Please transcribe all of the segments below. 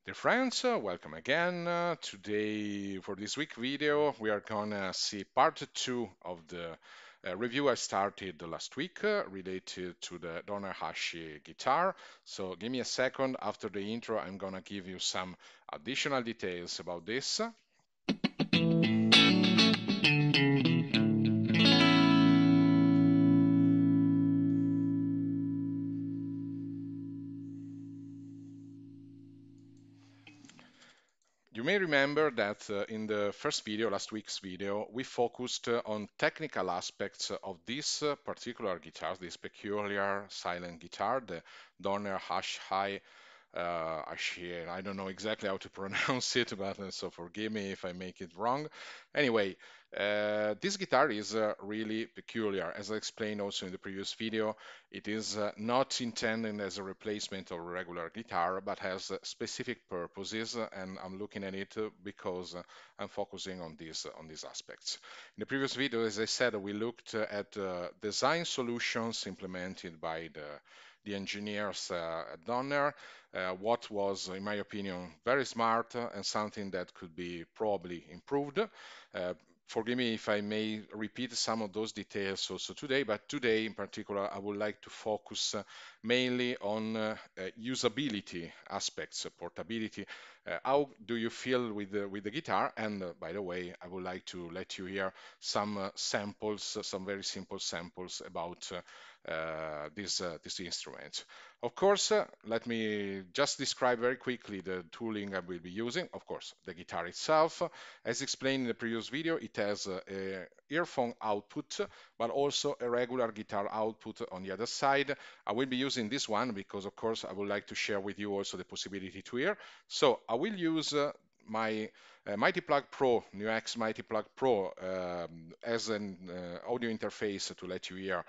Dear friends, welcome again. Today, for this week video, we are gonna see part two of the review I started last week related to the Donner Hashi guitar. So give me a second. After the intro, I'm gonna give you some additional details about this. You may remember that in the first video, last week's video, we focused on technical aspects of this particular guitar, this peculiar silent guitar, the Donner Hash High I don't know exactly how to pronounce it, but so forgive me if I make it wrong. Anyway, this guitar is really peculiar. As I explained also in the previous video, it is not intended as a replacement of a regular guitar, but has specific purposes, and I'm looking at it because I'm focusing on these aspects. In the previous video, as I said, we looked at design solutions implemented by the engineers at Donner, what was, in my opinion, very smart and something that could be probably improved. Uh, Forgive me if I may repeat some of those details also today, but today in particular, I would like to focus mainly on usability aspects, portability. How do you feel with the guitar? And by the way, I would like to let you hear some samples, some very simple samples about this instrument. Of course, let me just describe very quickly the tooling I will be using. Of course, the guitar itself. As explained in the previous video, it has a earphone output, but also a regular guitar output on the other side. I will be using this one because, of course, I would like to share with you also the possibility to hear. So I will use my Mighty Plug Pro, NUX Mighty Plug Pro, as an audio interface to let you hear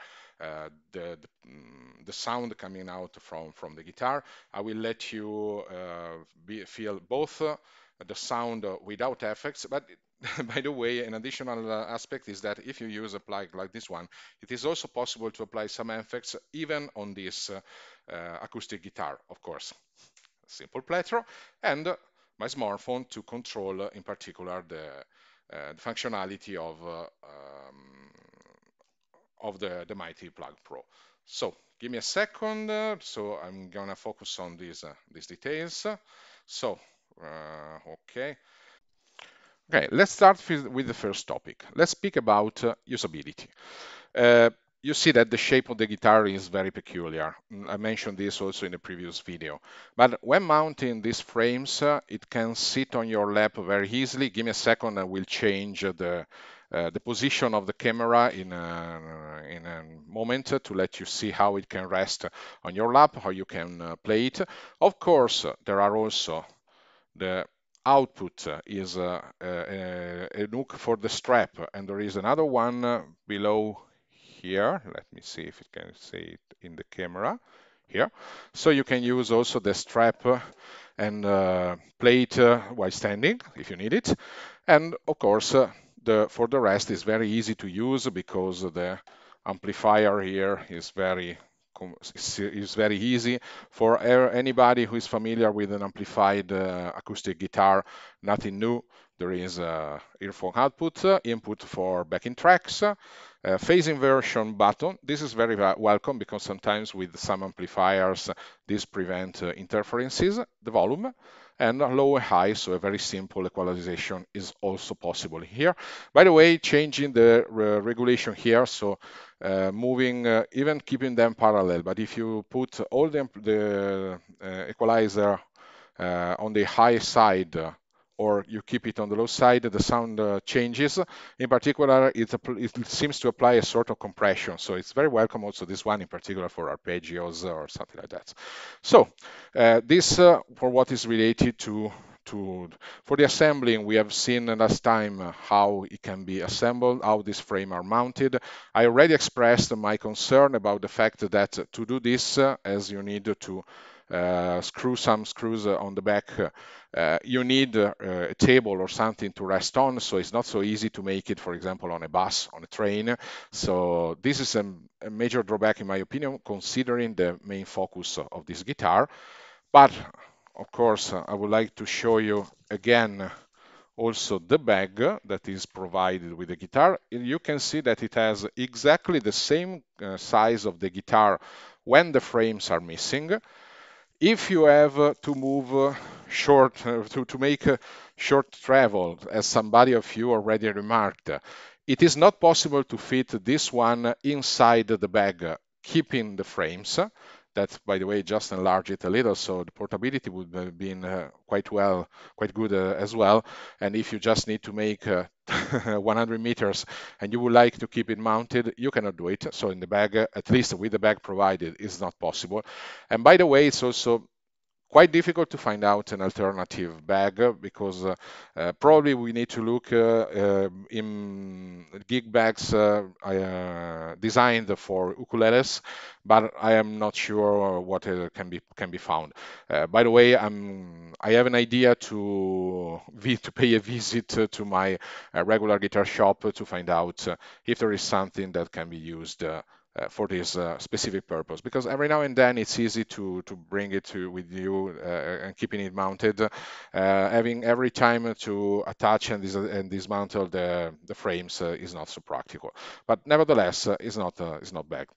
the sound coming out from the guitar. I will let you feel both the sound without effects, but by the way, an additional aspect is that if you use a plug like this one, it is also possible to apply some effects even on this acoustic guitar, of course. Simple plectro, and my smartphone to control, in particular, the functionality of the Mighty Plug Pro. So give me a second. So I'm gonna focus on these details. So okay. Okay, let's start with the first topic. Let's speak about usability. Uh, you see that the shape of the guitar is very peculiar. I mentioned this also in the previous video. But when mounting these frames, it can sit on your lap very easily. Give me a second, I will change the position of the camera in a moment to let you see how it can rest on your lap, how you can play it. Of course, there are also the output is a NUC for the strap, and there is another one below here. Let me see if it can see it in the camera here. So you can use also the strap and play it while standing if you need it. And of course, for the rest is very easy to use because the amplifier here is very easy for anybody who is familiar with an amplified acoustic guitar. Nothing new. There is earphone output, input for backing tracks, phase inversion button. This is very welcome because sometimes with some amplifiers this prevent interferences, the volume, and low and high, so a very simple equalization is also possible here. By the way, changing the regulation here, so moving, even keeping them parallel, but if you put all the equalizer on the high side, or you keep it on the low side, the sound changes. In particular, it seems to apply a sort of compression. So it's very welcome also this one in particular for arpeggios or something like that. So this for what is related to for the assembling, we have seen last time how it can be assembled, how these frames are mounted. I already expressed my concern about the fact that to do this, as you need to screw some screws on the back, you need a table or something to rest on, so it's not so easy to make it, for example, on a bus, on a train. So this is a major drawback, in my opinion, considering the main focus of this guitar. But of course, I would like to show you again also the bag that is provided with the guitar. You can see that it has exactly the same size of the guitar when the frames are missing. If you have to move to make a short travel, as somebody of you already remarked, it is not possible to fit this one inside the bag, keeping the frames. That, by the way, just enlarge it a little, so the portability would have been quite good as well. And if you just need to make 100 meters and you would like to keep it mounted, you cannot do it. So in the bag, at least with the bag provided, is not possible. And by the way, it's also quite difficult to find out an alternative bag because probably we need to look in gig bags designed for ukuleles, but I am not sure what can be found. By the way, I have an idea to pay a visit to my regular guitar shop to find out if there is something that can be used for this specific purpose, because every now and then it's easy to bring it with you and keeping it mounted. Having every time to attach and dismantle the frames is not so practical, but nevertheless it's not bad.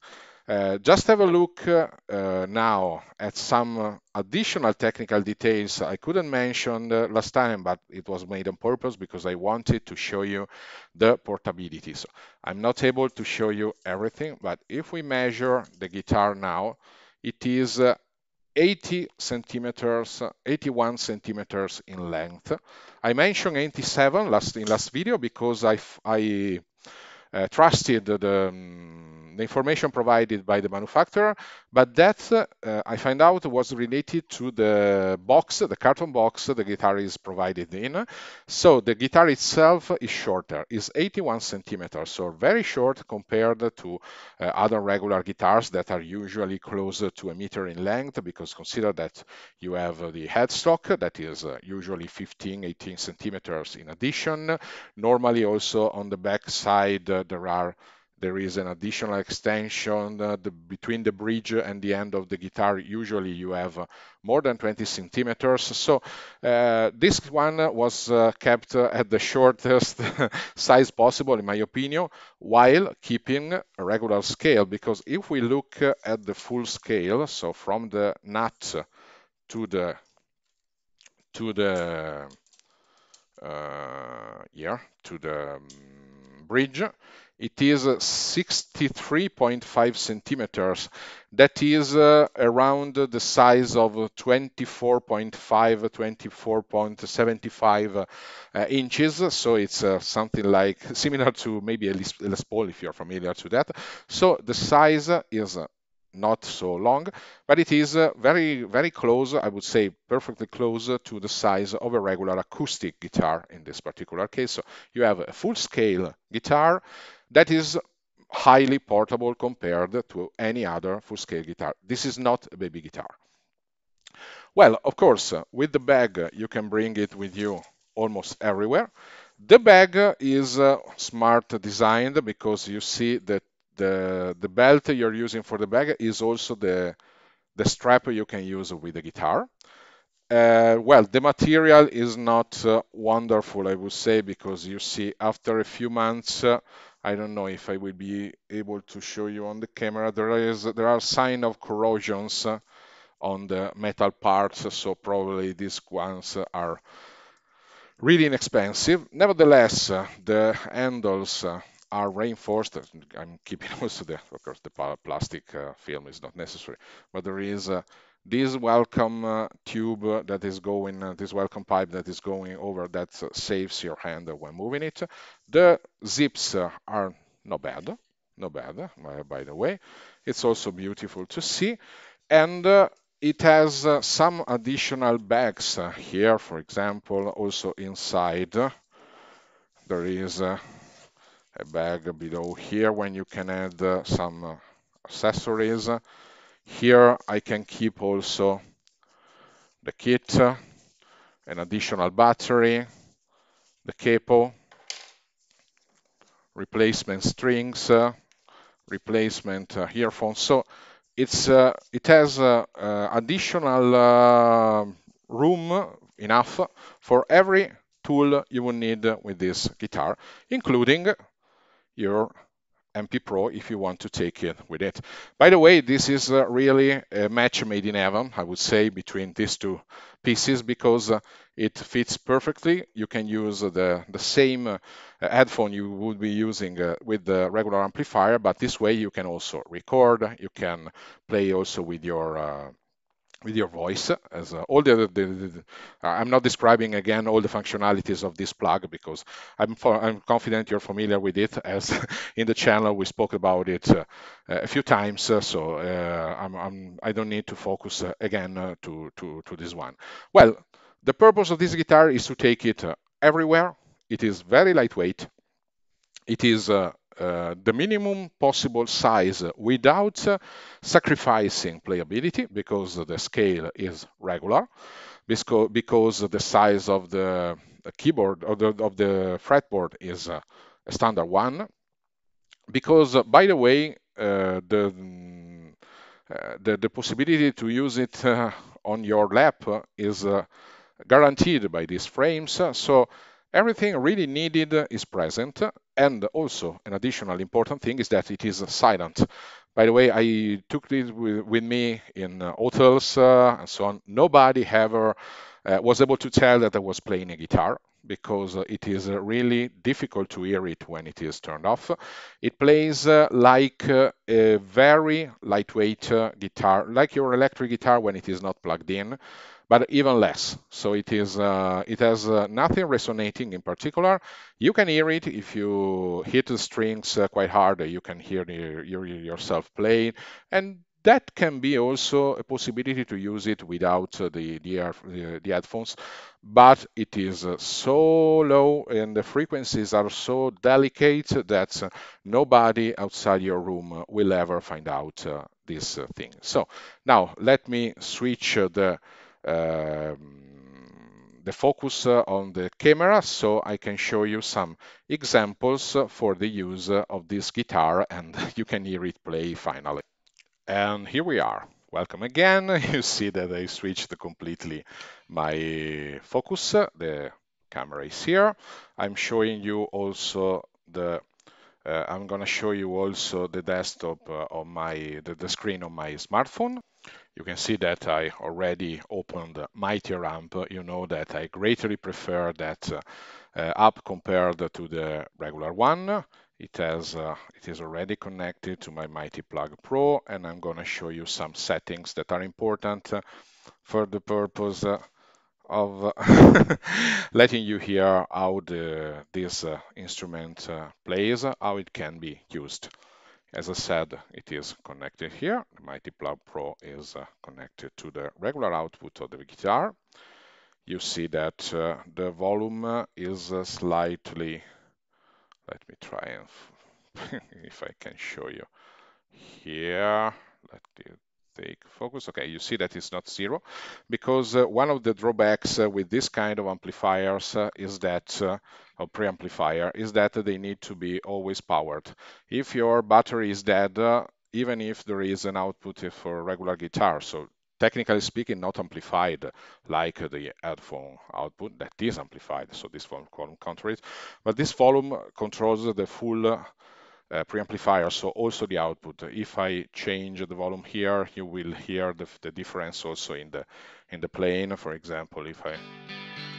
Just have a look now at some additional technical details I couldn't mention last time, but it was made on purpose because I wanted to show you the portability. So I'm not able to show you everything, but if we measure the guitar now, it is 80 centimeters, 81 centimeters in length. I mentioned 87 in last video because I trusted the information provided by the manufacturer, but that I find out was related to the box, the carton box the guitar is provided in. So the guitar itself is shorter, is 81 centimeters, so very short compared to other regular guitars that are usually closer to a meter in length, because consider that you have the headstock that is usually 15, 18 centimeters in addition. Normally also on the back side there is an additional extension between the bridge and the end of the guitar. Usually you have more than 20 centimeters. So this one was kept at the shortest size possible, in my opinion, while keeping a regular scale. Because if we look at the full scale, so from the nut to the here to the bridge, it is 63.5 centimeters. That is around the size of 24.5, 24.75 inches. So it's something like similar to maybe a Les Paul, if you're familiar to that. So the size is not so long, but it is very, very close, I would say perfectly close to the size of a regular acoustic guitar in this particular case. So you have a full-scale guitar that is highly portable compared to any other full-scale guitar. This is not a baby guitar. Well, of course, with the bag, you can bring it with you almost everywhere. The bag is smart designed because you see that the belt you're using for the bag is also the strap you can use with the guitar. Well, the material is not wonderful, I would say, because you see after a few months, I don't know if I will be able to show you on the camera, there are signs of corrosions on the metal parts, so probably these ones are really inexpensive. Nevertheless, the handles are reinforced. I'm keeping also of course, the plastic film is not necessary, but there is this welcome tube that is going, this welcome pipe that is going over that saves your hand when moving it. The zips are not bad, not bad, by the way. It's also beautiful to see. And it has some additional bags here, for example, also inside there is a bag below here when you can add some accessories. Here I can keep also the kit, an additional battery, the capo, replacement strings, replacement earphones. So it has additional room enough for every tool you will need with this guitar, including your MP Pro if you want to take it with it. By the way, this is really a match made in heaven, I would say, between these two pieces because it fits perfectly. You can use the same headphone you would be using with the regular amplifier, but this way you can also record, you can play also with your voice as all I'm not describing again all the functionalities of this plug because I'm confident you're familiar with it as in the channel we spoke about it a few times so I don't need to focus again to this one. Well, the purpose of this guitar is to take it everywhere. It is very lightweight. It is the minimum possible size without sacrificing playability because the scale is regular, because the size of the keyboard or of the fretboard is a standard one, because by the way, the possibility to use it on your lap is guaranteed by these frames. So everything really needed is present. And also an additional important thing is that it is silent. By the way, I took this with me in hotels and so on. Nobody ever was able to tell that I was playing a guitar because it is really difficult to hear it when it is turned off. It plays like a very lightweight guitar, like your electric guitar when it is not plugged in, but even less. So it has nothing resonating in particular. You can hear it if you hit the strings quite hard. You can hear yourself playing, and that can be also a possibility to use it without the headphones. But it is so low and the frequencies are so delicate that nobody outside your room will ever find out this thing. So now let me switch the focus on the camera so I can show you some examples for the use of this guitar and you can hear it play finally. And here we are. Welcome again. You see that I switched completely my focus. The camera is here. I'm showing you also I'm going to show you also the desktop on the screen on my smartphone. You can see that I already opened Mighty Ramp. You know that I greatly prefer that app compared to the regular one. It is already connected to my Mighty Plug Pro, and I'm going to show you some settings that are important for the purpose of letting you hear how this instrument plays, how it can be used. As I said, it is connected here. The Mighty Plug Pro is connected to the regular output of the guitar. You see that the volume is slightly, let me try and if I can show you here. Let it take focus. Okay, you see that it's not zero because one of the drawbacks with this kind of amplifiers is that, or preamplifier, is that they need to be always powered. If your battery is dead, even if there is an output for a regular guitar, so technically speaking, not amplified like the headphone output that is amplified, so this volume controls, but this volume controls the full preamplifier, so also the output. If I change the volume here, you will hear the difference also in the playing. For example, if I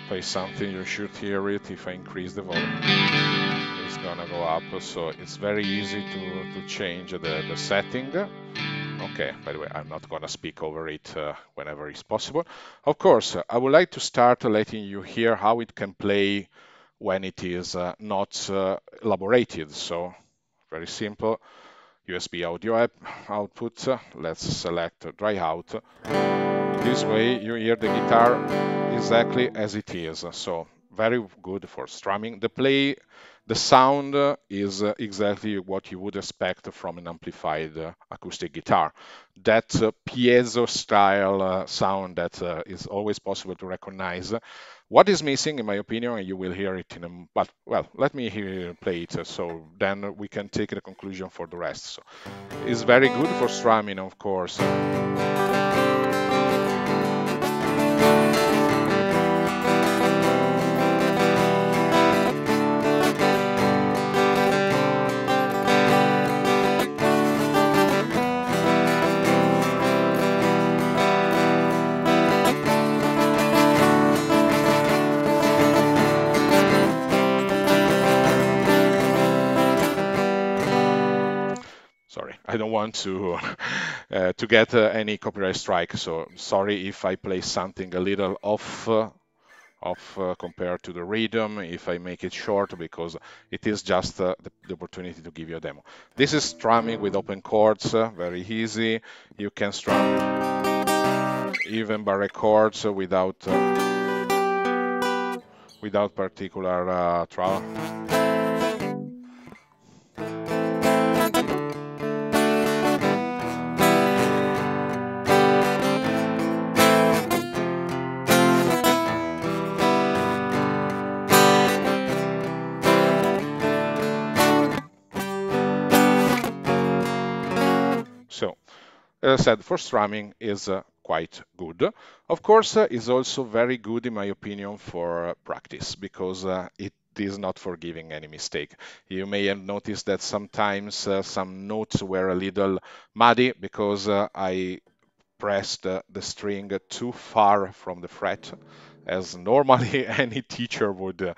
play something, you should hear it. If I increase the volume, it's gonna go up. So it's very easy to change the setting. Okay, by the way, I'm not gonna speak over it whenever it's possible. Of course, I would like to start letting you hear how it can play when it is not elaborated. So very simple. USB audio output. Let's select dry out. This way you hear the guitar exactly as it is. So very good for strumming. The sound is exactly what you would expect from an amplified acoustic guitar. That piezo style sound that is always possible to recognize. What is missing, in my opinion, and you will hear it in a, but well, let me play it so then we can take the conclusion for the rest. So it's very good for strumming, of course. I don't want to to get any copyright strike. So sorry if I play something a little off compared to the rhythm, if I make it short, because it is just the opportunity to give you a demo. This is strumming with open chords, very easy. You can strum even barre chords without particular trouble. So, as I said, for strumming is quite good. Of course, is also very good, in my opinion, for practice, because it is not forgiving any mistake. You may have noticed that sometimes some notes were a little muddy because I pressed the string too far from the fret, as normally any teacher would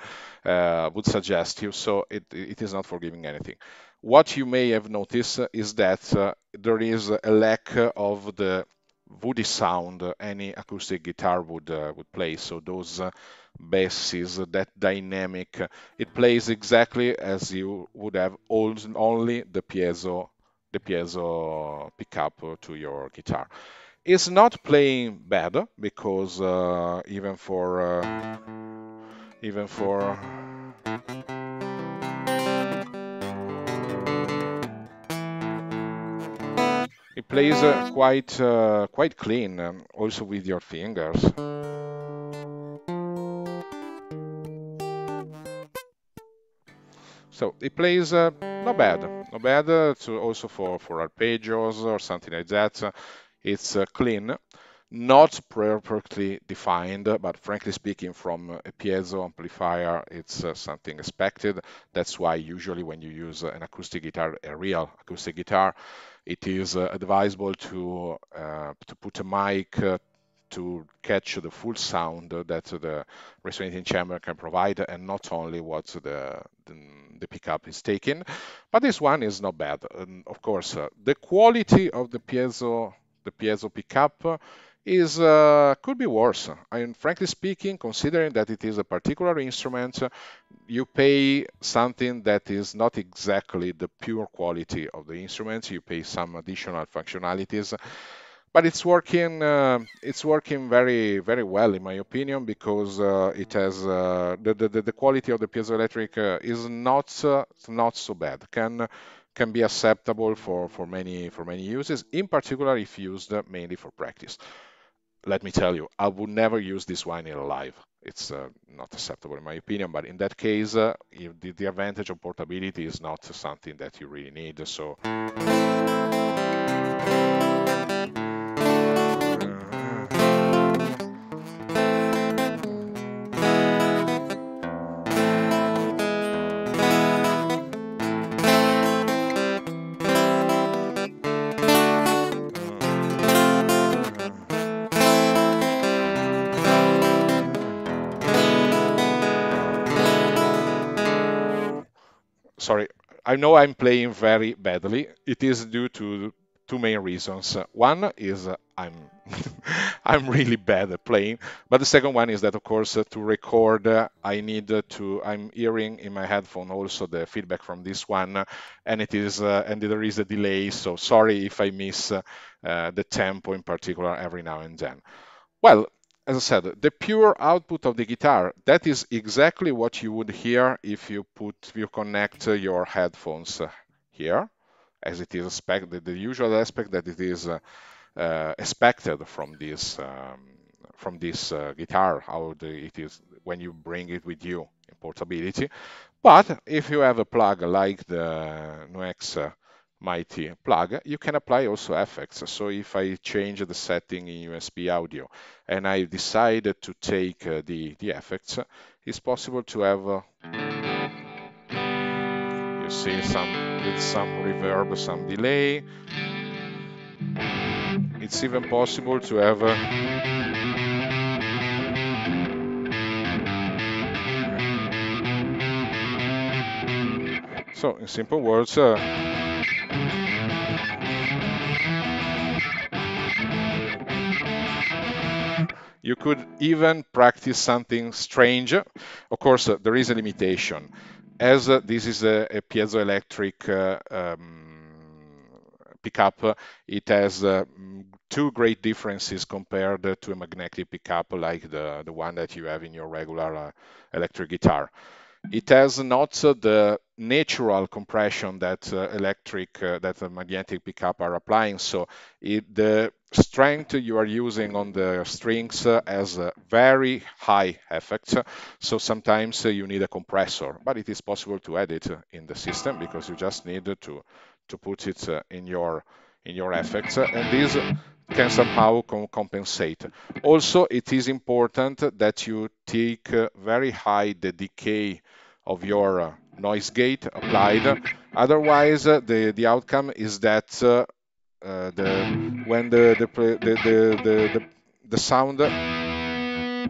suggest you. So it is not forgiving anything. What you may have noticed is that there is a lack of the woody sound any acoustic guitar would play. So those basses, that dynamic, it plays exactly as you would have only the piezo pickup to your guitar. It's not playing bad because even for it plays quite clean, also with your fingers. So it plays not bad, not bad. Also for arpeggios or something like that. It's clean, not perfectly defined, but frankly speaking, from a piezo amplifier, it's something expected. That's why usually when you use an acoustic guitar, a real acoustic guitar, it is advisable to put a mic to catch the full sound that the resonating chamber can provide, and not only what the pickup is taking. But this one is not bad. And of course, the quality of the piezo pickup is could be worse. And frankly speaking, considering that it is a particular instrument, you pay something that is not exactly the pure quality of the instrument. You pay some additional functionalities, but it's working very very well in my opinion, because it has the quality of the piezoelectric is not so bad. Can be acceptable for many uses, in particular if used mainly for practice. Let me tell you, I would never use this one in live. It's not acceptable in my opinion, but in that case, if the advantage of portability is not something that you really need. So sorry, I know I'm playing very badly. It is due to two main reasons. One is I'm I'm really bad at playing, but the second one is that, of course, to record, I need I'm hearing in my headphone also the feedback from this one, and and there is a delay. So sorry if I miss the tempo in particular every now and then. Well, as I said, the pure output of the guitar, that is exactly what you would hear if you connect your headphones here, as it is expected, the usual aspect that it is expected from this guitar, it is when you bring it with you in portability. But if you have a plug like the NUX Mighty Plug, you can apply also effects. So if I change the setting in USB audio and I decide to take the effects, it's possible to have, you see, some reverb, some delay. It's even possible to have so in simple words, You could even practice something strange. Of course, there is a limitation. As this is a piezoelectric pickup, it has two great differences compared to a magnetic pickup like the one that you have in your regular electric guitar. It has not the natural compression that that the magnetic pickup are applying. So the strength you are using on the strings has a very high effect. So sometimes you need a compressor, but it is possible to add it in the system because you just need to put it in your effects, and this can somehow compensate. Also, it is important that you take very high the decay of your noise gate applied. Otherwise, the outcome is that when the sound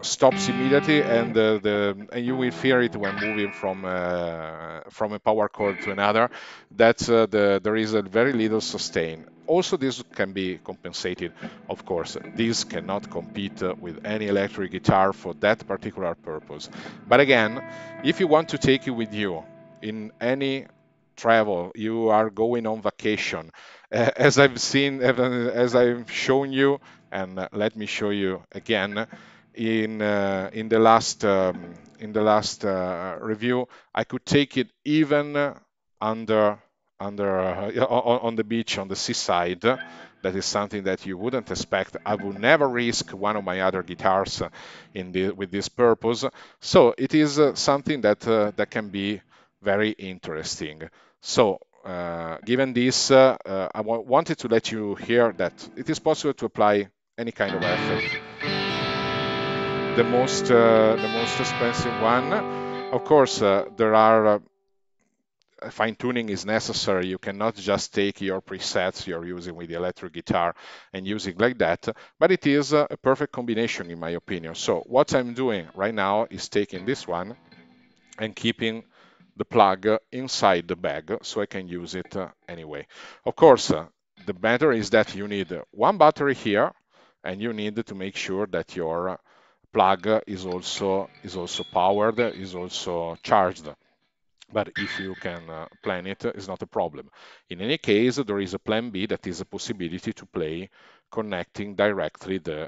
stops immediately, and and you will hear it when moving from a power cord to another, that there is a very little sustain. Also, this can be compensated. Of course, this cannot compete with any electric guitar for that particular purpose. But again, if you want to take it with you in any travel, you are going on vacation, as I've seen, as I've shown you, and let me show you again in the last review, I could take it even under on the beach, on the seaside. That is something that you wouldn't expect. I would never risk one of my other guitars with this purpose. So it is something that that can be very interesting. So given this, I wanted to let you hear that it is possible to apply any kind of effect. The most expensive one, of course, there are fine tuning is necessary. You cannot just take your presets you're using with the electric guitar and use it like that, but it is a perfect combination in my opinion. So what I'm doing right now is taking this one and keeping the plug inside the bag so I can use it anyway. Of course, the matter is that you need one battery here, and you need to make sure that your plug is also powered, is also charged. But if you can plan it, it's not a problem. In any case, there is a plan B, that is a possibility to play connecting directly the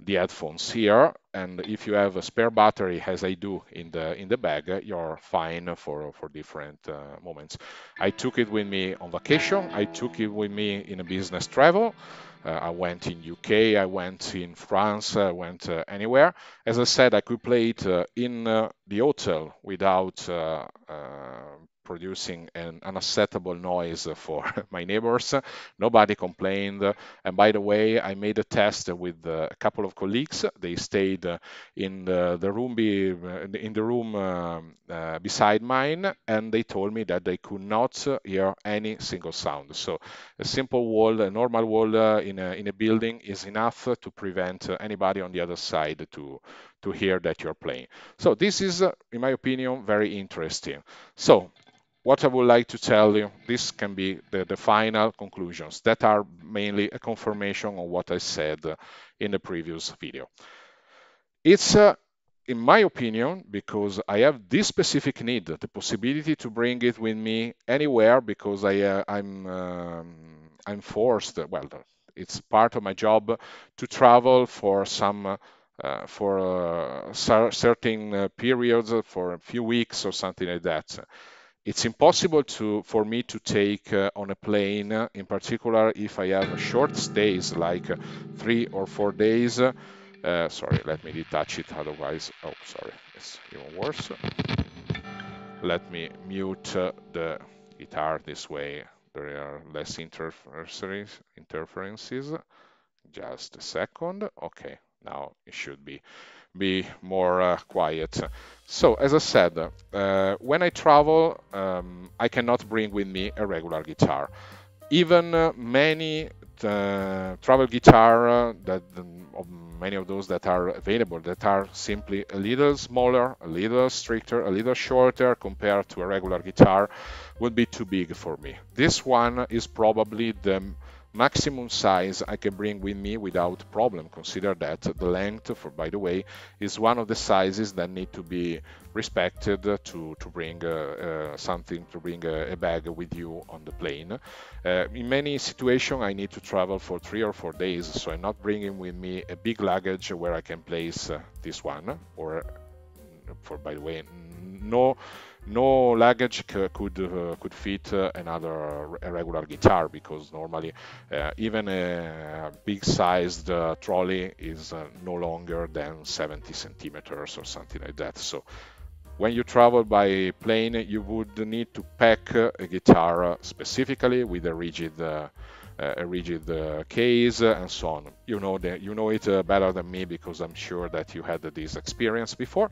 headphones here, and if you have a spare battery, as I do in the bag, you're fine for different moments. I took it with me on vacation. I took it with me in a business travel. I went in UK, I went in France, I went anywhere. As I said, I could play it in the hotel without producing an unacceptable noise for my neighbors. Nobody complained. And by the way, I made a test with a couple of colleagues. They stayed in the room beside mine, and they told me that they could not hear any single sound. So a simple wall, a normal wall in a building is enough to prevent anybody on the other side to hear that you're playing. So this is, in my opinion, very interesting. So what I would like to tell you, this can be the final conclusions that are mainly a confirmation of what I said in the previous video. It's, in my opinion, because I have this specific need, the possibility to bring it with me anywhere, because I'm forced, well, it's part of my job to travel for some certain periods, for a few weeks or something like that. It's impossible for me to take on a plane, in particular if I have short stays like 3 or 4 days. Sorry, let me detach it, otherwise, oh, sorry, it's even worse. Let me mute the guitar, this way there are less interferences. Just a second. Okay, now it should be more quiet. So, as I said, when I travel, I cannot bring with me a regular guitar. Even many travel guitar many of those that are available, that are simply a little smaller, a little stricter, a little shorter compared to a regular guitar, would be too big for me. This one is probably the maximum size I can bring with me without problem. Consider that the length, for by the way, is one of the sizes that need to be respected to bring something, to bring a bag with you on the plane. In many situations, I need to travel for 3 or 4 days, so I'm not bringing with me a big luggage where I can place this one, or for by the way, no luggage could fit another a regular guitar, because normally even a big sized trolley is no longer than 70 centimeters or something like that. So when you travel by plane, you would need to pack a guitar specifically with a rigid case and so on. You know it better than me, because I'm sure that you had this experience before.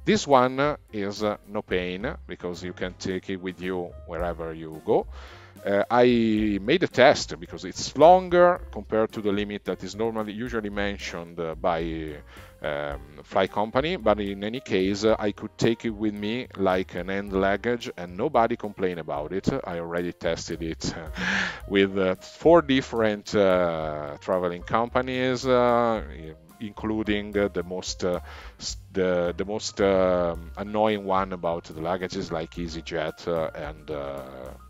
This one is no pain, because you can take it with you wherever you go. I made a test because it's longer compared to the limit that is usually mentioned by flight company, but in any case, I could take it with me like an hand luggage and nobody complained about it. I already tested it with 4 different traveling companies, including the most annoying one about the luggages, like EasyJet and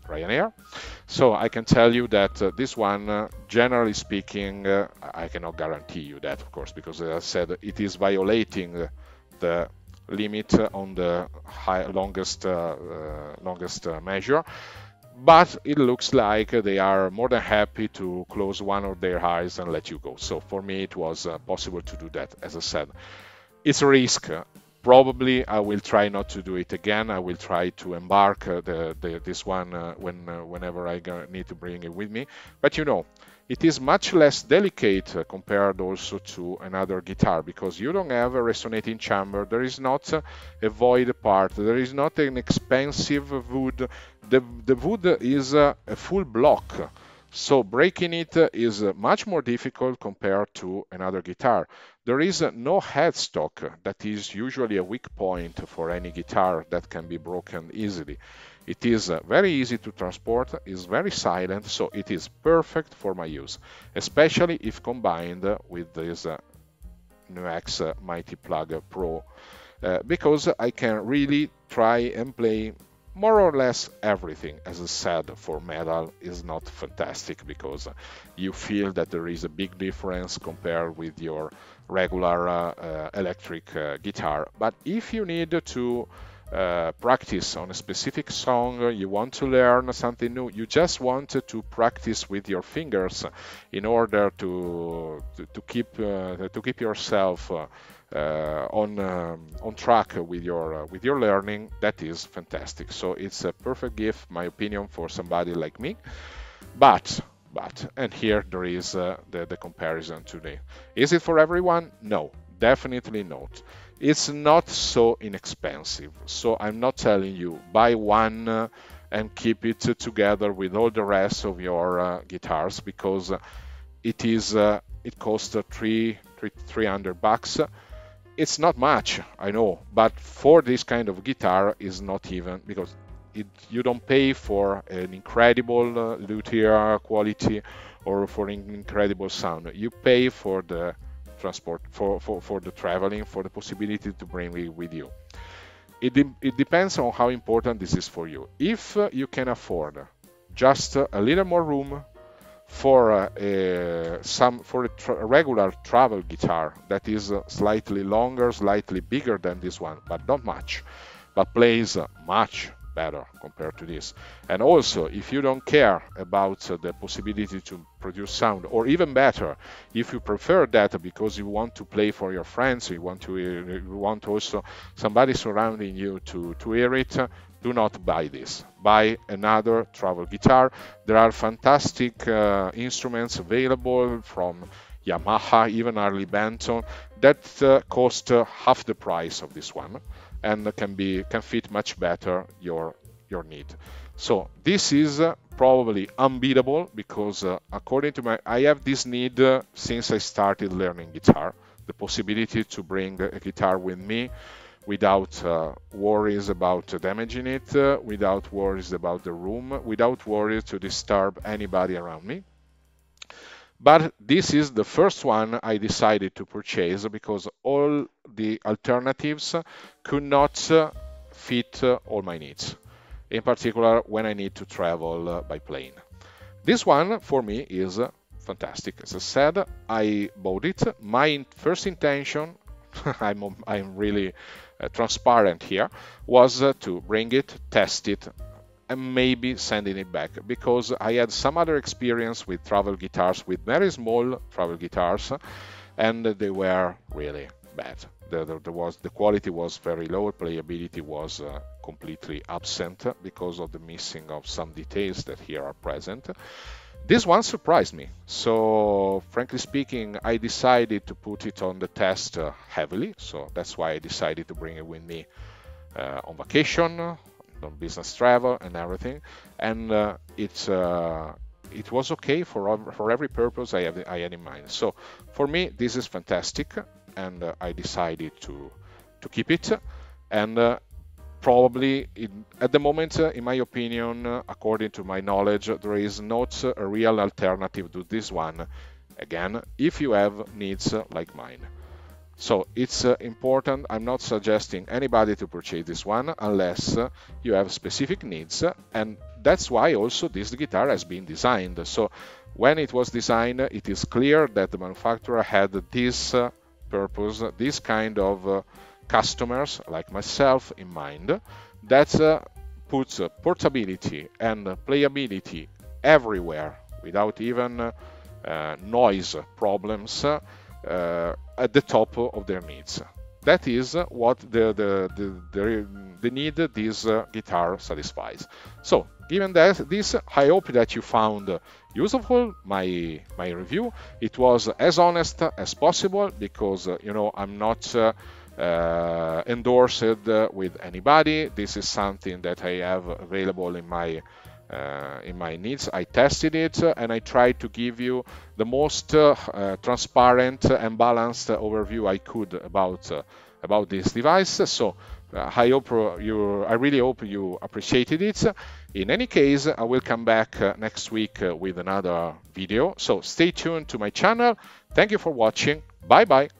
Ryanair. So I can tell you that this one, generally speaking, I cannot guarantee you that, of course, because as I said, it is violating the limit on the longest measure. But it looks like they are more than happy to close one of their eyes and let you go. So for me, it was possible to do that. As I said, it's a risk. Probably I will try not to do it again. I will try to embark this one whenever I need to bring it with me. But it is much less delicate compared also to another guitar, because you don't have a resonating chamber. There is not a void part. There is not an expensive wood. The wood is a full block. So breaking it is much more difficult compared to another guitar. There is no headstock that is usually a weak point for any guitar that can be broken easily. It is very easy to transport, is very silent, so it is perfect for my use, especially if combined with this NUX Mighty Plug Pro, because I can really try and play more or less everything. As I said, for metal is not fantastic, because you feel that there is a big difference compared with your regular electric guitar. But if you need to practice on a specific song, you want to learn something new, you just want to practice with your fingers in order to keep yourself on track with your learning, that is fantastic. So it's a perfect gift, my opinion, for somebody like me. But and here there is the comparison today. Is it for everyone? No, definitely not. It's not so inexpensive. So I'm not telling you buy one and keep it together with all the rest of your guitars, because it costs $300. It's not much, I know, but for this kind of guitar is not even, because you don't pay for an incredible luthier quality or for an incredible sound. You pay for the transport, for the traveling, for the possibility to bring it with you. It depends on how important this is for you. If you can afford just a little more room for a regular travel guitar that is slightly longer, slightly bigger than this one, but not much, but plays much better compared to this. And also, if you don't care about the possibility to produce sound, or even better, if you prefer that because you want to play for your friends, you want also somebody surrounding you to hear it, do not buy this. Buy another travel guitar. There are fantastic instruments available from Yamaha, even Harley Benton, that cost half the price of this one, and can fit much better your need. So this is probably unbeatable, because according to I have this need since I started learning guitar, the possibility to bring a guitar with me without worries about damaging it, without worries about the room, without worries to disturb anybody around me. But this is the first one I decided to purchase because all the alternatives could not fit all my needs, in particular when I need to travel by plane. This one for me is fantastic. As I said, I bought it. My first intention, I'm really transparent here, was to bring it, test it, and maybe sending it back because I had some other experience with travel guitars, with very small travel guitars, and they were really bad. The quality was very low, playability was completely absent because of the missing of some details that here are present. This one surprised me. So, frankly speaking, I decided to put it on the test heavily. So that's why I decided to bring it with me on vacation, on business travel, and everything. And it was okay for every purpose I had in mind. So for me, this is fantastic, and I decided to keep it. And probably at the moment, in my opinion, according to my knowledge, there is not a real alternative to this one. Again, if you have needs like mine. So it's important. I'm not suggesting anybody to purchase this one unless you have specific needs, and that's why also this guitar has been designed. So when it was designed, it is clear that the manufacturer had this purpose, this kind of customers like myself in mind, that puts portability and playability everywhere without even noise problems at the top of their needs. That is what the need this guitar satisfies. So, given that this, I hope that you found useful my review. It was as honest as possible because I'm not endorsed with anybody. This is something that I have available in my needs. I tested it and I tried to give you the most transparent and balanced overview I could about this device. So I really hope you appreciated it. In any case, I will come back next week with another video. So stay tuned to my channel. Thank you for watching. Bye bye.